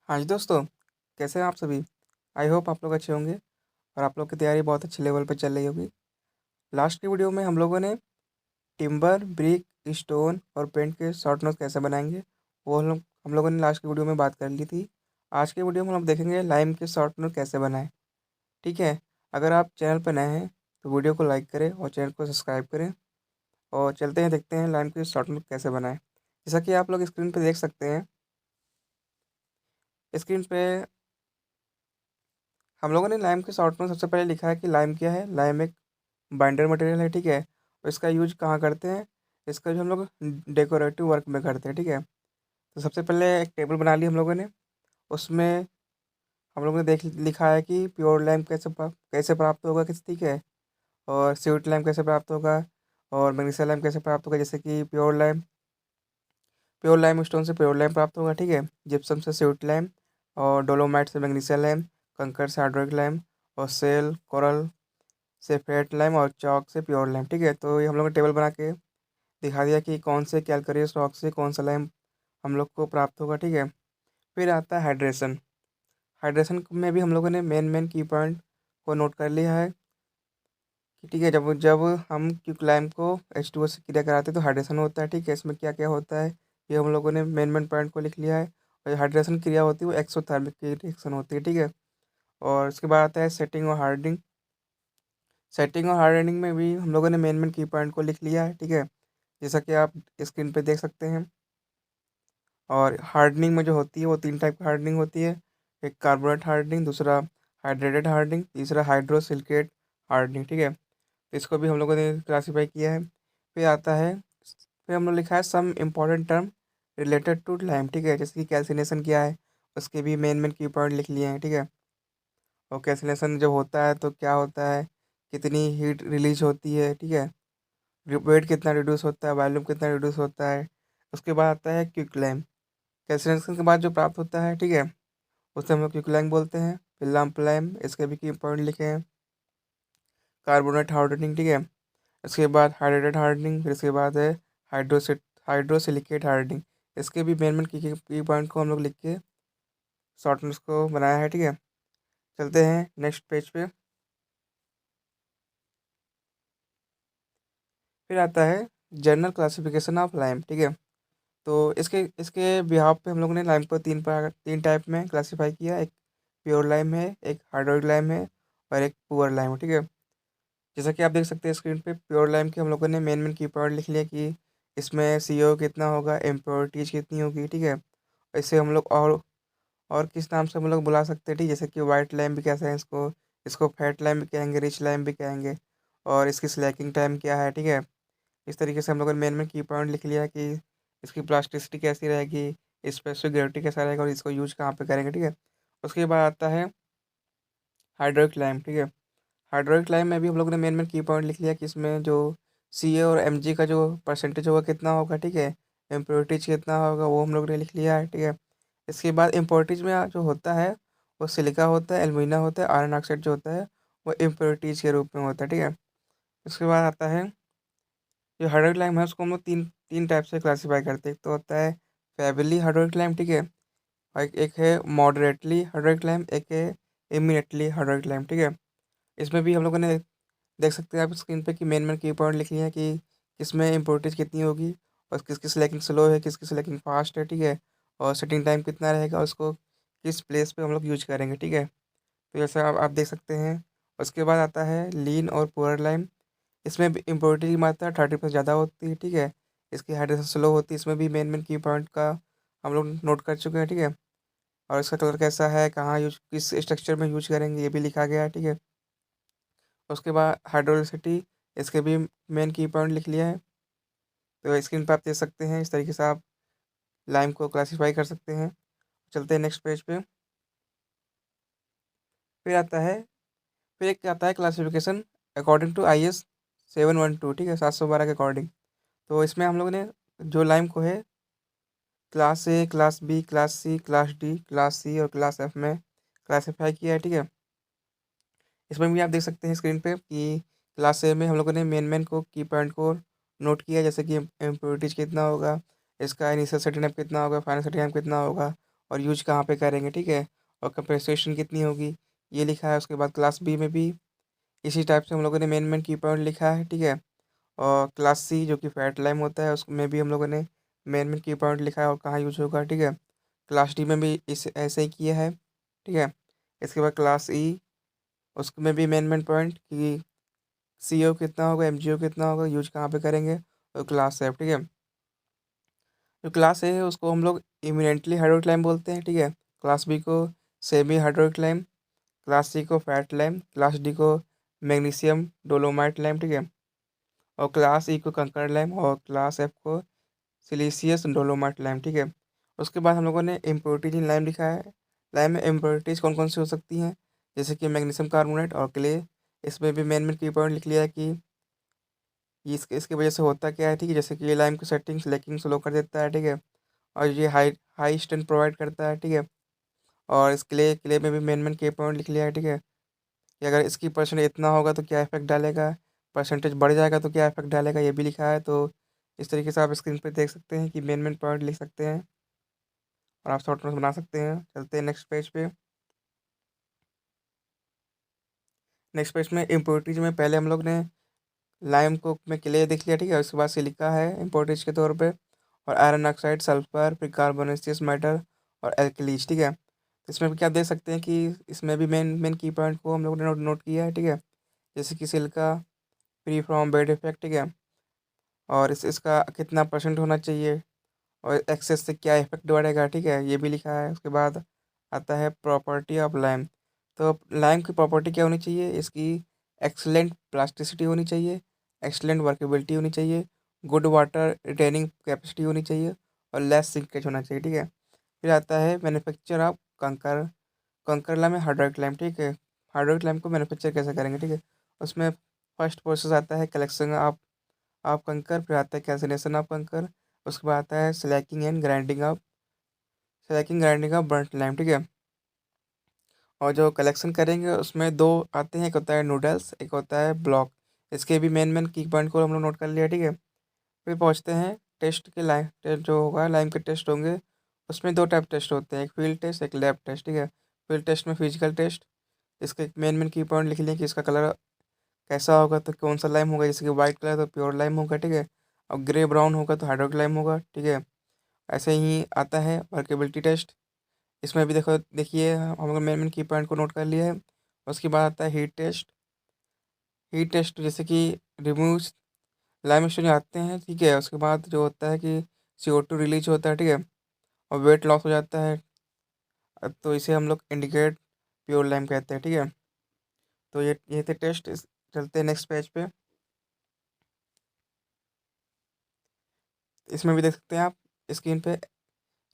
हाँ जी दोस्तों, कैसे हैं आप सभी? आई होप आप लोग अच्छे होंगे और आप लोग की तैयारी बहुत अच्छे लेवल पे चल रही होगी। लास्ट की वीडियो में हम लोगों ने टिम्बर, ब्रिक, स्टोन और पेंट के शॉर्ट नोट्स कैसे बनाएंगे वो हम लोगों ने लास्ट की वीडियो में बात कर ली थी। आज की वीडियो में हम देखेंगे लाइम के शॉर्ट नोट कैसे बनाएं। ठीक है, अगर आप चैनल पर नए हैं तो वीडियो को लाइक करें और चैनल को सब्सक्राइब करें। और चलते हैं, देखते हैं लाइम के शॉर्ट नोट कैसे बनाएं। जैसा कि आप लोग स्क्रीन पर देख सकते हैं, स्क्रीन पे हम लोगों ने लाइम के शॉर्ट में सबसे पहले लिखा है कि लाइम क्या है। लाइम एक बाइंडर मटेरियल है, ठीक है। और इसका यूज कहाँ करते हैं? इसका जो हम लोग डेकोरेटिव वर्क में करते हैं, ठीक है। तो सबसे पहले एक टेबल बना ली हम लोगों ने। उसमें हम लोगों ने देख लिखा है कि प्योर लाइम कैसे प्राप्त होगा, किस, ठीक है। और स्वीट लाइम कैसे प्राप्त होगा और मैग्नीशियम लाइम कैसे प्राप्त होगा। जैसे कि प्योर लाइम स्टोन से प्योर लाइम प्राप्त होगा, ठीक है। जिप्सम से स्वीट लाइम और डोलोमाइट से मैग्नीशियम लाइम, कंकर से हाइड्रोइक लाइम और सेल कोरल से फेट लाइम और चौक से प्योर लाइम, ठीक है। तो ये हम लोग ने टेबल बना के दिखा दिया कि कौन से कैलकुलेस रॉक से कौन सा लाइम हम लोग को प्राप्त होगा, ठीक है। फिर आता है हाइड्रेशन। हाइड्रेशन में भी हम लोगों ने मेन मेन की पॉइंट को नोट कर लिया है कि ठीक है, जब जब हम क्विक लाइम को H2O से क्रिया कराते हैं तो हाइड्रेशन होता है, ठीक है। इसमें क्या क्या होता है ये हम लोगों ने मेन मेन पॉइंट को लिख लिया है। और हाइड्रेशन क्रिया होती है वो एक्सोथर्मिक की रिएक्शन होती है, ठीक है। और उसके बाद आता है सेटिंग और हार्डनिंग। सेटिंग और हार्डनिंग में भी हम लोगों ने मेन मेन की पॉइंट को लिख लिया है, ठीक है। जैसा कि आप स्क्रीन पे देख सकते हैं। और हार्डनिंग में जो होती है वो तीन टाइप की हार्डनिंग होती है। एक कार्बोनेट हार्डनिंग, दूसरा हाइड्रेटेड हार्डनिंग, तीसरा हाइड्रोसिलिकेट हार्डनिंग, ठीक है। तो इसको भी हम लोगों ने क्लासीफाई किया है। फिर आता है, फिर हम लोग लिखा है some important term related to lime, ठीक है। जैसे कि कैल्सिनेशन क्या है, उसके भी मेन मेन की पॉइंट लिख लिए हैं, ठीक है। और कैल्सिनेशन जब होता है तो क्या होता है, कितनी हीट रिलीज होती है, ठीक है। वेट कितना रिड्यूस होता है, वॉल्यूम कितना रिड्यूस होता है। उसके बाद आता है क्विक लाइम। कैल्सिनेशन के बाद जो प्राप्त होता है, ठीक है, उसे हम लोग क्विक लाइम बोलते हैं। फिर लम्प लाइम, इसके भी की पॉइंट लिखे हैं। कार्बोनेट हार्डनिंग, ठीक है। इसके बाद हाइड्रेटेड हार्डनिंग, फिर इसके बाद है हाइड्रोसिट हाइड्रोसिलिकेट हार्डनिंग। इसके भी मेन मेन की पॉइंट को हम लोग लिख के शॉर्ट नोट्स को बनाया है, ठीक है। चलते हैं नेक्स्ट पेज पे। फिर आता है जनरल क्लासिफिकेशन ऑफ लाइम, ठीक है। तो इसके इसके बिहाफ पे हम लोगों ने लाइम को तीन टाइप में क्लासीफाई किया। एक प्योर लाइम है, एक हाइड्रोइड लाइम है और एक पुअर लाइम है, ठीक है। जैसा कि आप देख सकते हैं स्क्रीन पे, प्योर लाइम के हम लोगों ने मेन मेन की पॉइंट लिख लिया कि इसमें CO कितना होगा, इम्प्योरिटीज कितनी होगी, ठीक है। इसे हम लोग और किस नाम से हम लोग बुला सकते हैं, ठीक है। जैसे कि वाइट लाइम भी कहते हैं इसको, इसको फैट लाइम भी कहेंगे, रिच लाइम भी कहेंगे। और इसकी स्लैकिंग टाइम क्या है, ठीक है। इस तरीके से हम लोगों ने मेन मेन की पॉइंट लिख लिया कि इसकी प्लास्टिसिटी कैसी रहेगी, स्पेसिफिक ग्रेविटी कैसा रहेगा और इसको यूज कहाँ पे करेंगे, ठीक है। उसके बाद आता है हाइड्रोइक लाइम, ठीक है। हाइड्रोइक लाइम में भी हम लोगों ने मेन मेन की पॉइंट लिख लिया कि इसमें जो CA और Mg का जो परसेंटेज होगा कितना होगा, ठीक है। इम्प्योरिटीज कितना होगा वो हम लोग ने लिख लिया है, ठीक है। इसके बाद इम्प्योरिटीज में जो होता है वो सिलिका होता है, एल्यूमिना होता है, आयरन ऑक्साइड जो होता है वो इम्प्योरिटीज के रूप में होता है, ठीक है। उसके बाद आता है जो हाइड्रोइक लाइम है उसको हम लोग तीन तीन टाइप से क्लासीफाई करते हैं। एक तो होता है फेबली हाइड्रोइक लाइम, ठीक है। और एक है मॉडरेटली हाइड्रोइक लाइम, एक है इमीडिएटली हाइड्रोइक लाइम, ठीक है। इसमें भी हम लोगों ने देख सकते हैं आप स्क्रीन पे कि मेन मेन की पॉइंट लिख लिए हैं कि किसमें इम्पोर्टेज कितनी होगी और किसकी स्लैकिंग स्लो है, किसकी स्लैकिंग फास्ट है, ठीक है। और सेटिंग टाइम कितना रहेगा, उसको किस प्लेस पे हम लोग यूज करेंगे, ठीक है। तो जैसा आप देख सकते हैं। उसके बाद आता है लीन और पुअर लाइम। इसमें भी इम्प्योरिटी की मात्रा 30% ज़्यादा होती है, ठीक है। इसकी हाइड्रेशन स्लो होती है। इसमें भी मेन मेन की पॉइंट का हम लोग नोट कर चुके हैं, ठीक है। और इसका कलर कैसा है, कहाँ यूज, किस स्ट्रक्चर में यूज करेंगे ये भी लिखा गया है, ठीक है। उसके बाद हाइड्रोलिसिटी, इसके भी मेन की पॉइंट लिख लिया है। तो स्क्रीन पर आप देख सकते हैं, इस तरीके से आप लाइम को क्लासीफाई कर सकते हैं। चलते हैं नेक्स्ट पेज पे। फिर आता है फिर एक आता है क्लासिफिकेशन अकॉर्डिंग टू IS 712, ठीक है, 712 के अकॉर्डिंग। तो इसमें हम लोगों ने जो लाइम को है class A, class B, class C, class D, class C और क्लास F में क्लासीफाई किया है, ठीक है। इसमें भी आप देख सकते हैं स्क्रीन पे कि क्लास A में हम लोगों ने मेन मेन को की पॉइंट को नोट किया। जैसे कि इम्प्योरिटीज कितना होगा, इसका इनिशियल सेटिंग टाइम कितना होगा, फाइनल सेटिंग टाइम कितना होगा और यूज कहाँ पे करेंगे, ठीक है, और कंप्रेसेशन कितनी होगी, ये लिखा है। उसके बाद क्लास बी में भी इसी टाइप से हम लोगों ने मेन मेन की पॉइंट लिखा है, ठीक है। और क्लास सी जो कि फैट लाइम होता है उसमें भी हम लोगों ने मेन मेन की पॉइंट लिखा है और कहाँ यूज होगा, ठीक है। क्लास डी में भी इस ऐसे ही किया है, ठीक है। इसके बाद क्लास ई, उसमें भी मेन मेन पॉइंट कि सी ओ कितना होगा, एम जी ओ कितना होगा, यूज कहाँ पे करेंगे, और क्लास एफ, ठीक है। जो क्लास ए है उसको हम लोग इमिनेंटली हाइड्रोक्लाइम बोलते हैं, ठीक है। क्लास बी को सेमी हाइड्रोक्लाइम, क्लास सी को फैट लाइम, क्लास डी को मैग्नीशियम डोलोमाइट लाइम, ठीक है। और क्लास ई को कंकर लाइम और क्लास एफ को सिलीसियस डोलोमाइट लाइम, ठीक है। उसके बाद हम लोगों ने इम्प्योरिटीज इन लाइम लिखा है। लाइम में इम्प्योरिटीज कौन कौन सी हो सकती हैं, जैसे कि मैग्नीशियम कार्बोनेट और क्ले। इसमें भी मेन मेन की पॉइंट लिख लिया है कि ये इसकी वजह से होता क्या है, ठीक है। जैसे कि ये लाइम की सेटिंग्स लेकिंग स्लो कर देता है, ठीक है। और ये हाई हाई स्ट्रेंथ प्रोवाइड करता है, ठीक है। और इस क्ले में भी मेन मेन की पॉइंट लिख लिया है, ठीक है। कि अगर इसकी परसेंट इतना होगा तो क्या इफेक्ट डालेगा, परसेंटेज बढ़ जाएगा तो क्या इफेक्ट डालेगा, ये भी लिखा है। तो इस तरीके से आप स्क्रीन पे देख सकते हैं कि मेन मेन पॉइंट लिख सकते हैं और आप शॉर्ट नोट्स बना सकते हैं। चलते हैं नेक्स्ट पेज पे। नेक्स्ट पेज में इम्प्योरिटीज में पहले हम लोग ने लाइम को में क्ले देख लिया, ठीक है। उसके बाद सिलिका है इम्प्योरिटीज के तौर पे, और आयरन ऑक्साइड, सल्फर, फिर कार्बोनेसियस मैटर और एल्कलीज, ठीक है। इसमें भी क्या देख सकते हैं कि इसमें भी मेन मेन की पॉइंट को हम लोग ने नोट किया है, ठीक है। जैसे कि silica free from bad effect, ठीक है। और इसका कितना परसेंट होना चाहिए और एक्सेस से क्या इफेक्ट बढ़ेगा, ठीक है, ये भी लिखा है। उसके बाद आता है प्रॉपर्टी ऑफ लाइम। तो लाइम की प्रॉपर्टी क्या होनी चाहिए, इसकी एक्सलेंट प्लास्टिसिटी होनी चाहिए, एक्सलेंट वर्केबिलिटी होनी चाहिए, गुड वाटर रिटेनिंग कैपेसिटी होनी चाहिए, और लेस सिंकेज होना चाहिए, ठीक है। फिर आता है मैन्युफैक्चर ऑफ कंकर। कंकर लाइम है हाइड्रोइक लाइम, ठीक है। हाइड्रोइक लाइम को मैन्युफैक्चर कैसे करेंगे, ठीक है। उसमें फर्स्ट प्रोसेस आता है कलेक्शन ऑफ कंकर, फिर आता है कैल्सिनेशन ऑफ कंकर, उसके बाद आता है स्लैकिंग ग्राइंडिंग ऑफ बर्nt लाइम, ठीक है। और जो कलेक्शन करेंगे उसमें दो आते हैं, एक होता है नूडल्स, एक होता है ब्लॉक। इसके भी मेन मेन की पॉइंट को हम लोग नोट कर लिया, ठीक है। फिर पहुंचते हैं टेस्ट के लाइम टेस्ट जो होगा लाइम के टेस्ट होंगे। उसमें दो टाइप टेस्ट होते हैं, एक फील्ड टेस्ट, एक लैब टेस्ट, ठीक है। फील्ड टेस्ट में फिजिकल टेस्ट, इसके मेन मेन की पॉइंट लिख लिए कि इसका कलर कैसा होगा, तो कौन सा लाइम होगा, जैसे कि वाइट कलर तो प्योर लाइम होगा, ठीक है। और ग्रे ब्राउन होगा तो हाइड्रोक्लाइम लाइम होगा, ठीक है। ऐसे ही आता है वर्केबिलिटी टेस्ट। इसमें भी देखिए हम लोग मेन मेन की पॉइंट को नोट कर लिया है। उसके बाद आता है हीट टेस्ट। हीट टेस्ट जैसे कि रिमूव लाइम स्टोन आते हैं, ठीक है। उसके बाद जो होता है कि CO2 रिलीज होता है, ठीक है, और वेट लॉस हो जाता है। तो इसे हम लोग इंडिकेट प्योर लाइम कहते हैं, ठीक है। तो ये थे टेस्ट। चलते हैं नेक्स्ट पेज पे। इसमें भी देख सकते हैं आप स्क्रीन पे।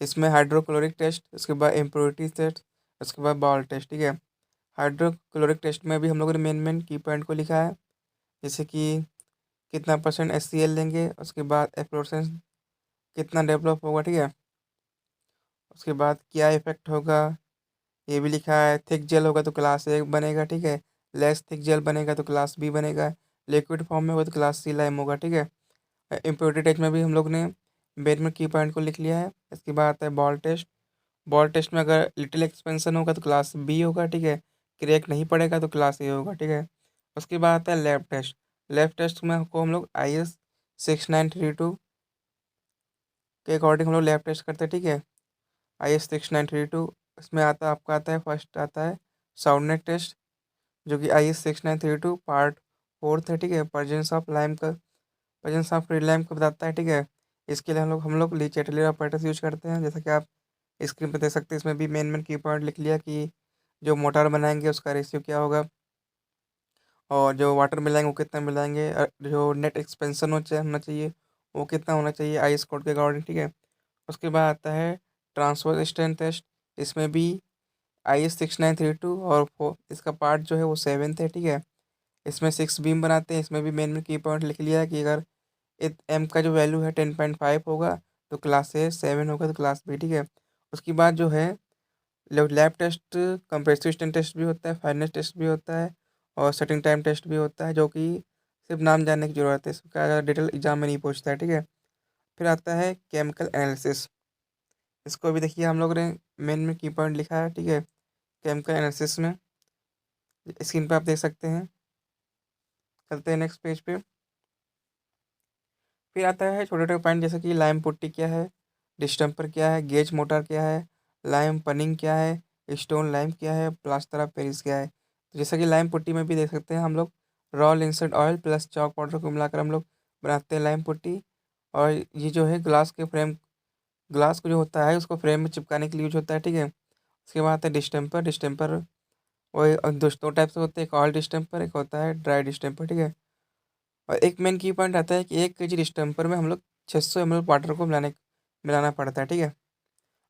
इसमें हाइड्रोक्लोरिक टेस्ट, उसके बाद इम्प्योरिटी टेस्ट, उसके बाद बॉल टेस्ट, ठीक है। हाइड्रोक्लोरिक टेस्ट में भी हम लोगों ने मेन मेन की पॉइंट को लिखा है, जैसे कि कितना परसेंट HCl लेंगे, उसके बाद एफ्लोरेसेंस कितना डेवलप होगा, ठीक है। उसके बाद क्या इफेक्ट होगा, ये भी लिखा है। थिक जेल होगा तो क्लास ए बनेगा, ठीक है। लेस थिक जेल बनेगा तो क्लास बी बनेगा। लिक्विड फॉर्म में होगा तो क्लास सी लाइम होगा, ठीक है। इम्प्योरिटी टेस्ट में भी हम लोग ने मेन में की पॉइंट को लिख लिया है। इसके बाद आता है बॉल टेस्ट। बॉल टेस्ट में अगर लिटिल एक्सपेंशन होगा तो क्लास बी होगा, ठीक है। क्रैक नहीं पड़ेगा तो क्लास ए होगा, ठीक है। उसके बाद आता है लैब टेस्ट। लैब टेस्ट में को हम लोग IS 6932 के अकॉर्डिंग हम लोग लैब टेस्ट करते हैं, ठीक है। IS 6932 इसमें आता है फर्स्ट आता है साउंडनेस टेस्ट, जो कि IS 6932 पार्ट फोर्थ है, ठीक है। प्रेजेंस ऑफ फ्री लाइम को बताता है, ठीक है। इसके लिए हम लोग ली चैटलियर ऑपरेटर्स यूज करते हैं, जैसा कि आप स्क्रीन पे देख सकते हैं। इसमें भी मेन मेन की पॉइंट लिख लिया कि जो मोटार बनाएंगे उसका रेशियो क्या होगा, और जो वाटर मिलाएंगे वो कितना मिलाएंगे, जो नेट एक्सपेंशन होना चाहिए वो कितना होना चाहिए IS कोड के अकॉर्डिंग, ठीक है। उसके बाद आता है ट्रांसफर स्ट्रेंथ टेस्ट। इसमें भी IS 6932 और इसका पार्ट जो है वो सेवेंथ है, ठीक है। इसमें 6 बीम बनाते हैं। इसमें भी मेन में की पॉइंट लिख लिया है कि अगर एम का जो वैल्यू है 10.5 होगा तो क्लास ए, 7 होगा तो क्लास बी, ठीक है। उसके बाद जो है lab test compressive strength test भी होता है, फाइनेस टेस्ट भी होता है, और सेटिंग टाइम टेस्ट भी होता है, जो कि सिर्फ नाम जानने की ज़रूरत है, इसका डिटेल एग्जाम में नहीं पूछता है, ठीक है। फिर आता है केमिकल एनालिसिस। इसको भी देखिए हम लोग ने मेन में की पॉइंट लिखा है, ठीक है, केमिकल एनालिसिस में, स्क्रीन पे आप देख सकते हैं। चलते हैं नेक्स्ट पेज पे। फिर आता है छोटे छोटे पॉइंट, जैसे कि लाइम पुट्टी क्या है, डिस्टेम्पर क्या है, गेज मोटर क्या है, लाइम पनिंग क्या है, स्टोन लाइम क्या है, प्लास्टर ऑफ पेरिस क्या है। तो जैसा कि लाइम पुट्टी में भी देख सकते हैं हम लोग, raw linseed oil plus chalk powder को मिलाकर हम लोग बनाते हैं लाइम पुट्टी। और ये जो है ग्लास के फ्रेम, ग्लास को जो होता है उसको फ्रेम में चिपकाने के लिए यूज होता है, ठीक है। उसके बाद आता है डिस्टेम्पर। डिस्टेम्पर वही दो टाइप से होते हैं, एक ऑयल डिस्टेम्पर, एक होता है ड्राई डिस्टेम्पर, ठीक है। और एक मेन की पॉइंट आता है कि 1 kg डिस्टेम्पर में हम लोग 600 ml वाटर को मिलाना पड़ता है, ठीक है।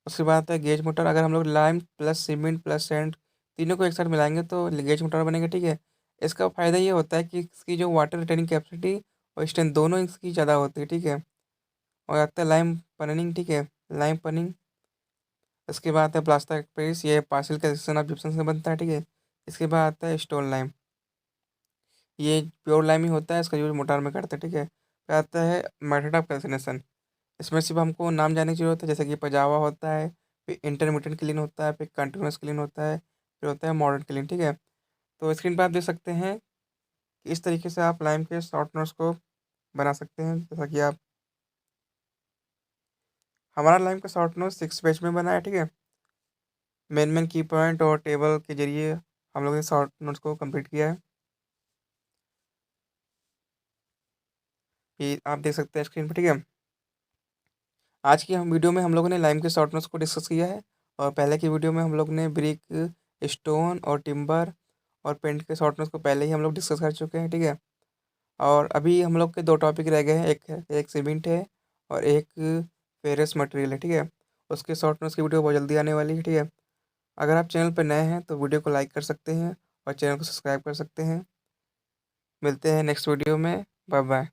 उसके बाद आता है गेज मोटर। अगर हम लोग lime plus cement plus sand तीनों को एक साथ मिलाएंगे तो गेज मोटर बनेगा, ठीक है। इसका फ़ायदा ये होता है कि इसकी जो वाटर रिटेनिंग कैपेसिटी और स्ट्रेंथ दोनों इसकी ज़्यादा होती है, ठीक है। और आता है लाइम पनिंग, ठीक है, लाइम पनिंग। इसके बाद आता है प्लास्टर पेरिस, ये पार्शियल कैल्सिनेशन ऑफ जिप्सम से बनता है, ठीक है। इसके बाद आता है स्टोन लाइम, ये प्योर लाइम ही होता है, इसका यूज मोटार में करते हैं, ठीक है। फिर आता है मेथड ऑफ कैल्सिनेशन। इसमें सिर्फ हमको नाम जानने की जरूरत है, जैसे कि पजावा होता है, फिर इंटरमीडिएट क्लीन होता है, फिर कंटिन्यूस क्लीन होता है, फिर होता है मॉडर्न क्लीन, ठीक है। तो स्क्रीन पर आप देख सकते हैं कि इस तरीके से आप लाइम के शॉर्टनर्स को बना सकते हैं। जैसा कि आप, हमारा लाइम का शॉर्टनर 6 पेज में बना है, ठीक है। मेन मेन की पॉइंट और टेबल के जरिए हम लोग ने शॉर्ट नोट्स को कंप्लीट किया है। ये आप देख सकते हैं स्क्रीन पर, ठीक है। आज की हम वीडियो में हम लोगों ने लाइम के शॉर्ट नोट्स को डिस्कस किया है, और पहले की वीडियो में हम लोग ने ब्रिक, स्टोन और टिम्बर और पेंट के शॉर्ट नोट्स को पहले ही हम लोग डिस्कस कर चुके हैं, ठीक है। और अभी हम लोग के 2 टॉपिक रह गए हैं, एक सीमेंट है और एक फेरस मटेरियल है, ठीक है। उसके शॉर्ट नोट्स की वीडियो बहुत जल्दी आने वाली है, ठीक है। अगर आप चैनल पर नए हैं तो वीडियो को लाइक कर सकते हैं और चैनल को सब्सक्राइब कर सकते हैं। मिलते हैं नेक्स्ट वीडियो में। Bye bye.